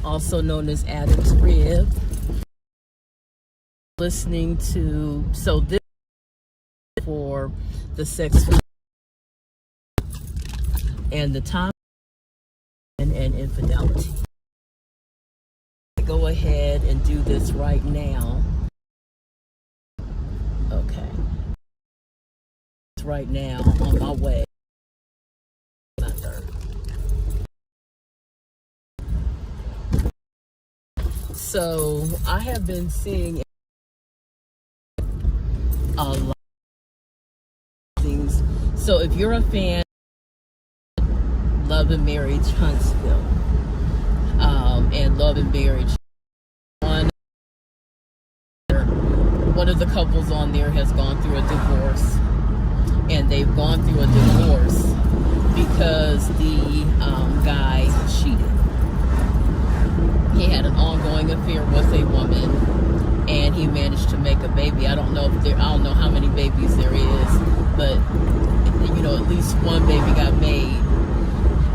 also known as Adam's Rib. Listening to, so this is for the sex and the time and infidelity. Go ahead and do this right now. Okay. Right now on my way. So I have been seeing a lot of things. So if you're a fan of Love and Marriage Huntsville, and Love and Marriage, one of the couples on there has gone through a divorce, and they've gone through a divorce because the guy cheated. He had an ongoing affair with a woman, and he managed to make a baby. I don't know how many babies there is, but at least one baby got made.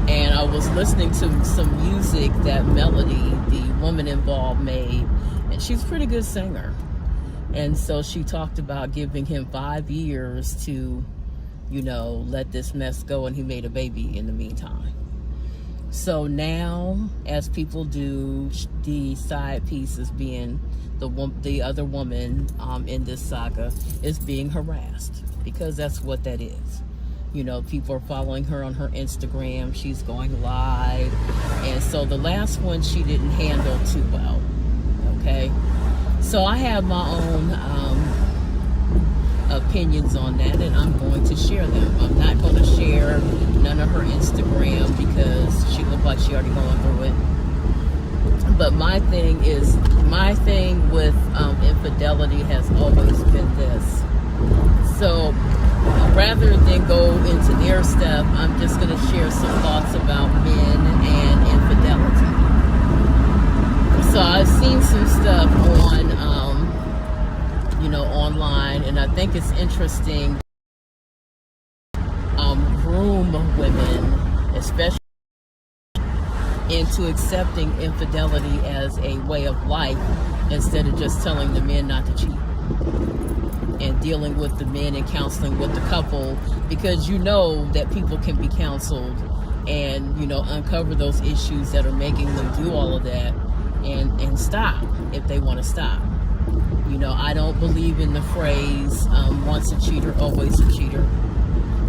And I was listening to some music that Melody, the woman involved, made, and she's a pretty good singer. And so she talked about giving him 5 years to, let this mess go, and he made a baby in the meantime. So now, as people do, the side piece is being the other woman in this saga is being harassed, because that's what that is. People are following her on her Instagram. She's going live. And so the last one she didn't handle too well. Okay. So I have my own opinions on that, and I'm going to share them. I'm not going to share none of her Instagram because she looked like she already going through it. But my thing with infidelity has always been this. So rather than go into their stuff, I'm just going to share some thoughts about men and infidelity. So I've seen some stuff on, online, and I think it's interesting. Groom women, especially, into accepting infidelity as a way of life instead of just telling the men not to cheat, and dealing with the men and counseling with the couple, because that people can be counseled and uncover those issues that are making them do all of that, and stop if they want to stop. I don't believe in the phrase once a cheater, always a cheater.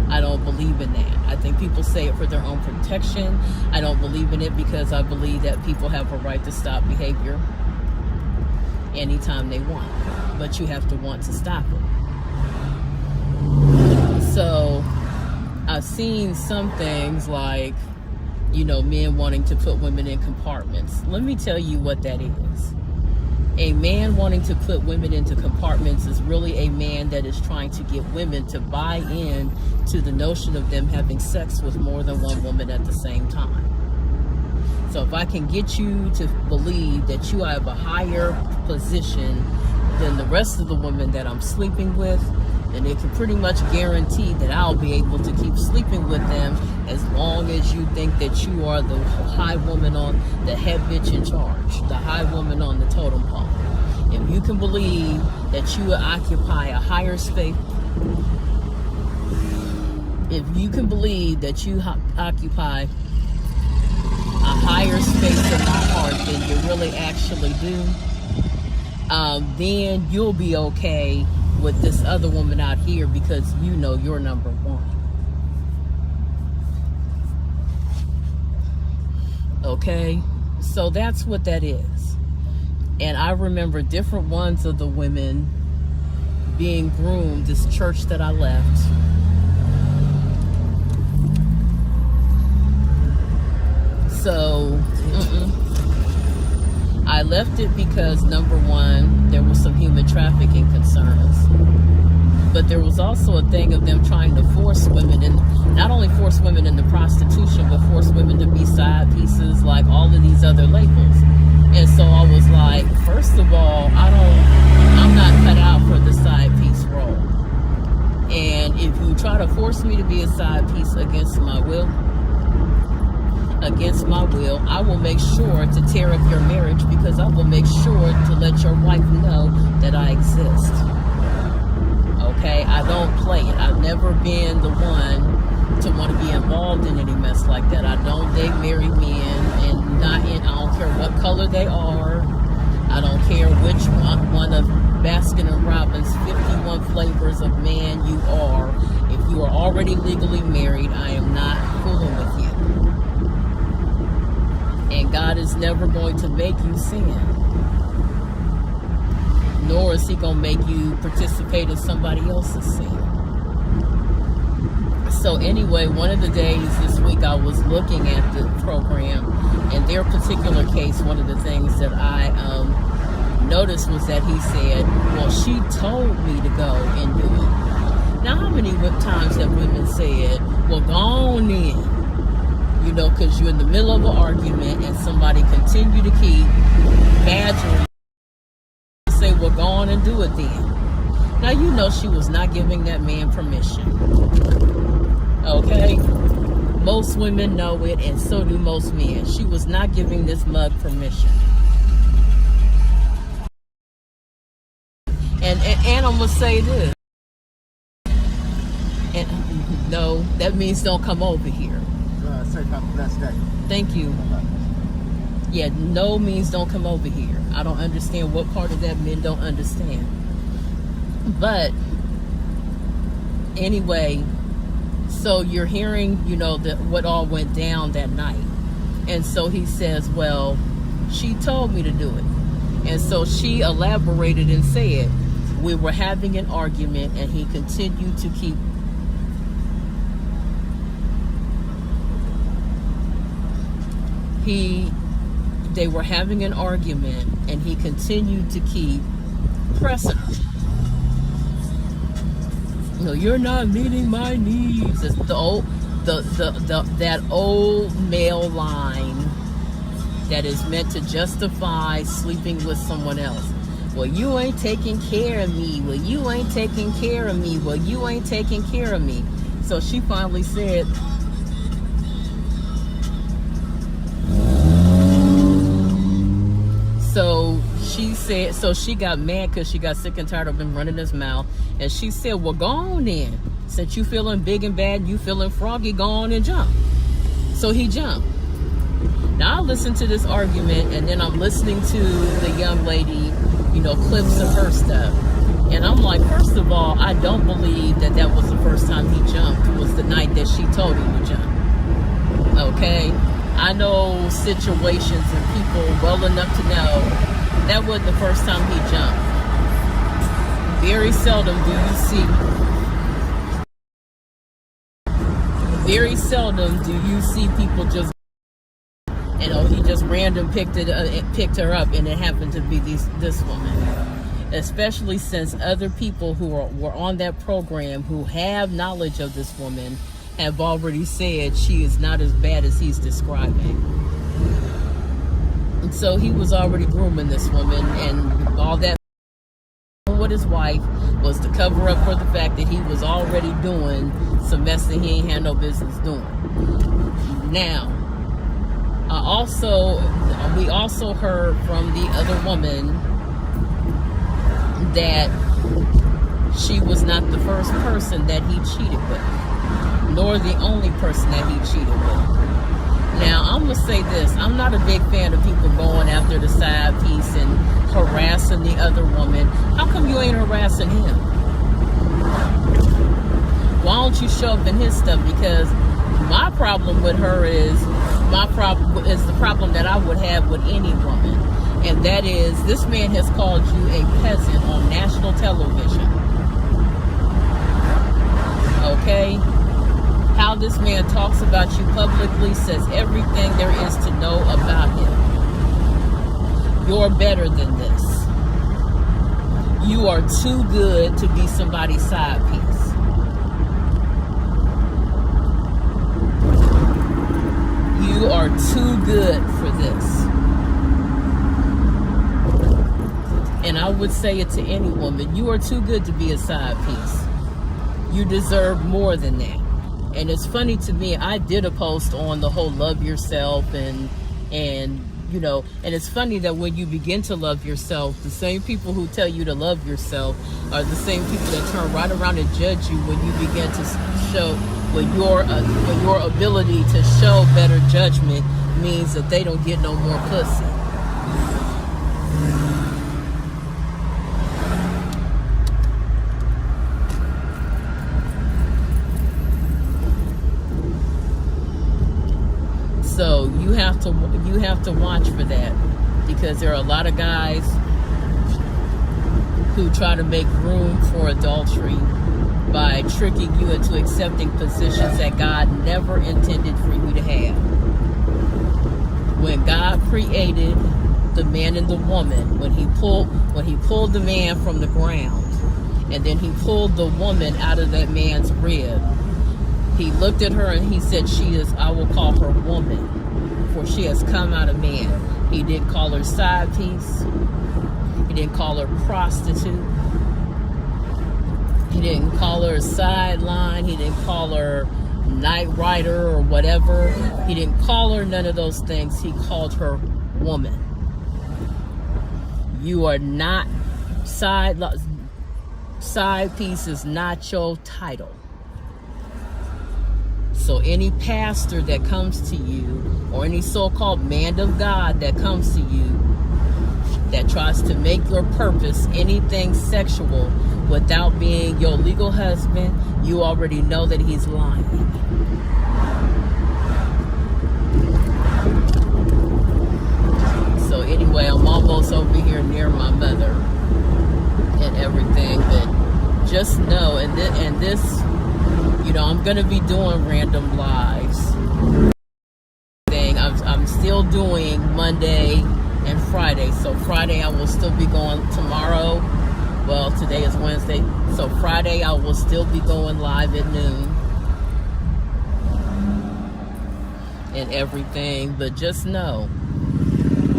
I don't believe in that. I think people say it for their own protection. I don't believe in it because I believe that people have a right to stop behavior anytime they want, but you have to want to stop it. So I've seen some things like, men wanting to put women in compartments. Let me tell you what that is. A man wanting to put women into compartments is really a man that is trying to get women to buy in to the notion of them having sex with more than one woman at the same time. So if I can get you to believe that you have a higher position than the rest of the women that I'm sleeping with, then it can pretty much guarantee that I'll be able to keep sleeping with them as long as you think that you are the high woman on the head bitch in charge, the high woman on the totem pole. If you can believe that you occupy a higher space, if you can believe that you occupy a higher space in my heart than you really actually do, then you'll be okay with this other woman out here because you're number one. Okay? So that's what that is. And I remember different ones of the women being groomed, this church that I left. So, I left it because, number one, there was some human trafficking concerns. But there was also a thing of them trying to force women in, not only force women into prostitution, but force women to be side pieces like all of these other labels. And so I was like, first of all, I'm not cut out for the side piece role. And if you try to force me to be a side piece against my will, against my will, I will make sure to tear up your marriage, because I will make sure to let your wife know that I exist. Okay, I don't play it. I've never been the one to want to be involved in any mess like that. I don't date married men, and I don't care what color they are. I don't care which one of Baskin and Robbins 51 flavors of man you are. If you are already legally married, I am not fooling with you. And God is never going to make you sin. Nor is he going to make you participate in somebody else's sin. So anyway, one of the days this week I was looking at the program. In their particular case, one of the things that I noticed was that he said, well, she told me to go and do it. Now, how many times have women said, well, go on in? You know, because you're in the middle of an argument and somebody continue to keep badgering you. Say, well, go on and do it then. Now, you know she was not giving that man permission. Okay? Most women know it, and so do most men. She was not giving this mug permission. And I'm going to say this. And no, that means don't come over here. Thank you. Yeah, no means don't come over here. I don't understand what part of that men don't understand. But anyway, so you're hearing, you know, what all went down that night. And so he says, well, she told me to do it. And so she elaborated and said, we were having an argument, and he continued to keep they were having an argument, and he continued to keep pressing her. No, you're not meeting my needs. It's that old male line that is meant to justify sleeping with someone else. Well, you ain't taking care of me. Well, you ain't taking care of me. Well, you ain't taking care of me. So she finally said, so she got mad because she got sick and tired of him running his mouth. And she said, well, go on then. Since you feeling big and bad, you feeling froggy, go on and jump. So he jumped. Now I listened to this argument, and then I'm listening to the young lady, you know, clips of her stuff. And I'm like, first of all, I don't believe that was the first time he jumped. It was the night that she told him to jump. Okay? I know situations and people well enough to know that wasn't the first time he jumped. Very seldom do you see people just, you know, he just random picked her up, and it happened to be this woman. Especially since other people who were on that program who have knowledge of this woman have already said she is not as bad as he's describing. And so he was already grooming this woman, and all that with his wife was to cover up for the fact that he was already doing some mess that he ain't had no business doing. Now, we also heard from the other woman that she was not the first person that he cheated with, nor the only person that he cheated with. Now, I'm going to say this. I'm not a big fan of people going after the side piece and harassing the other woman. How come you ain't harassing him? Why don't you show up in his stuff? Because my problem with her is the problem that I would have with any woman. And that is, this man has called you a peasant on national television. Okay? How this man talks about you publicly says everything there is to know about him. You're better than this. You are too good to be somebody's side piece. You are too good for this. And I would say it to any woman, you are too good to be a side piece. You deserve more than that. And it's funny to me, I did a post on the whole love yourself and you know, and it's funny that when you begin to love yourself, the same people who tell you to love yourself are the same people that turn right around and judge you when you begin to show, when your ability to show better judgment means that they don't get no more pussy. So you have to watch for that, because there are a lot of guys who try to make room for adultery by tricking you into accepting positions that God never intended for you to have. When God created the man and the woman, when he pulled the man from the ground, and then he pulled the woman out of that man's rib, he looked at her and he said, I will call her woman, for she has come out of man. He didn't call her side piece. He didn't call her prostitute. He didn't call her sideline. He didn't call her night rider or whatever. He didn't call her none of those things. He called her woman. You are not side piece is not your title. So any pastor that comes to you, or any so-called man of God that comes to you, that tries to make your purpose anything sexual without being your legal husband, you already know that he's lying. So anyway, I'm almost over here near my mother and everything, but just know, and this, you know, I'm going to be doing random lives. I'm still doing Monday and Friday. So Friday I will still be going tomorrow. Well, today is Wednesday. So Friday I will still be going live at noon and everything. But just know,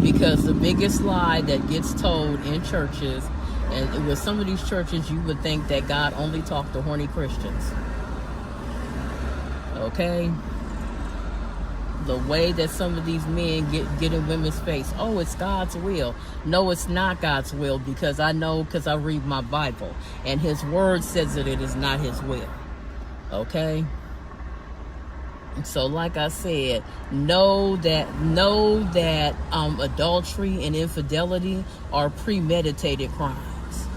because the biggest lie that gets told in churches, and with some of these churches, you would think that God only talked to horny Christians. Okay? The way that some of these men get in women's face, oh, it's God's will. No, it's not God's will, because I know, because I read my Bible, and his word says that it is not his will. Okay? So like I said, know that adultery and infidelity are premeditated crimes.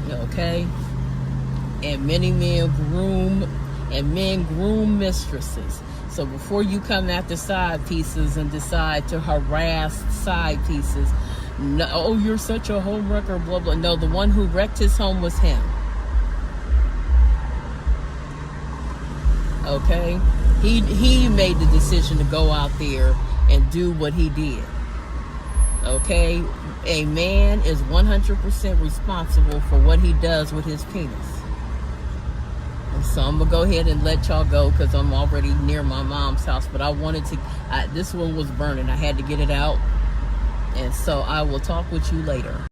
Okay? And many men groom mistresses. So before you come after side pieces and decide to harass side pieces, no, oh, you're such a home wrecker, blah, blah. No, the one who wrecked his home was him. Okay? He made the decision to go out there and do what he did. Okay? A man is 100% responsible for what he does with his penis. So I'm going to go ahead and let y'all go, because I'm already near my mom's house. But I wanted to, this one was burning. I had to get it out. And so I will talk with you later.